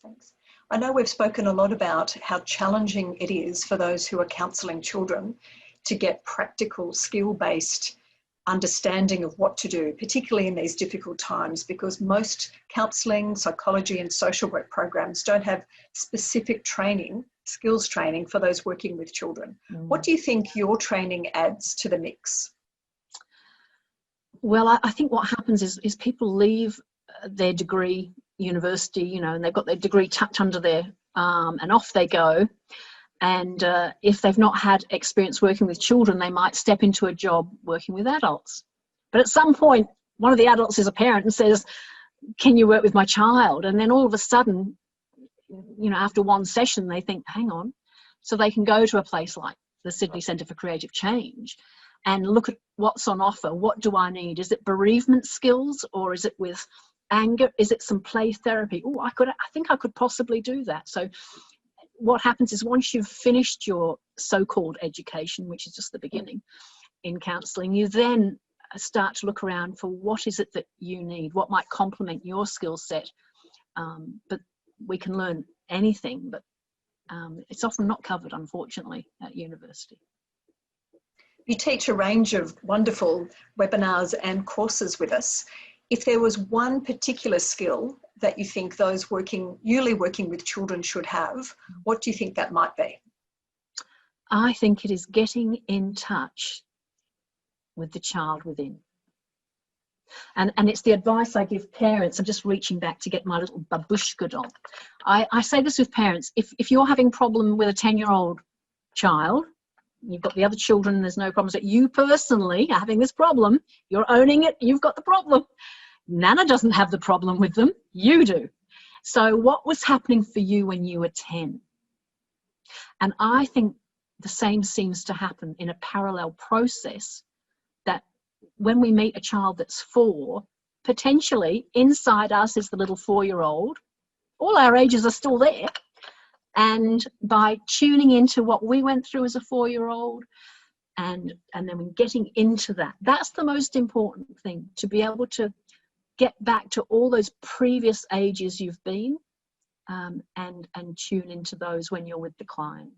Thanks. I know we've spoken a lot about how challenging it is for those who are counselling children to get practical, skill-based understanding of what to do, particularly in these difficult times, because most counselling, psychology and social work programs don't have specific training, skills training for those working with children. What do you think your training adds to the mix? Well, I think what happens is people leave their degree, university, you know, and they've got their degree tucked under their arm and off they go. And if they've not had experience working with children, they might step into a job working with adults. But at some point, one of the adults is a parent and says, can you work with my child? And then all of a sudden, you know, after one session, they think, hang on. So they can go to a place like the Sydney Centre for Creative Change and look at what's on offer. What do I need? Is it bereavement skills, or is it with anger? Is it some play therapy? Oh, I think I could possibly do that. So what happens is once you've finished your so-called education, which is just the beginning in counselling, you then start to look around for what is it that you need, what might complement your skill set. But we can learn anything, but it's often not covered, unfortunately, at university. You teach a range of wonderful webinars and courses with us. If there was one particular skill that you think those newly working with children should have, what do you think that might be? I think it is getting in touch with the child within. And it's the advice I give parents. I'm just reaching back to get my little babushka doll. I say this with parents. If you're having a problem with a 10-year-old child, you've got the other children, there's no problems, but you personally are having this problem, you're owning it, you've got the problem. Nana doesn't have the problem with them, you do. So what was happening for you when you were 10? And I think the same seems to happen in a parallel process, that when we meet a child that's 4, potentially inside us is the little 4-year-old. All our ages are still there. And by tuning into what we went through as a 4-year-old and then getting into that, that's the most important thing, to be able to get back to all those previous ages you've been and tune into those when you're with the client.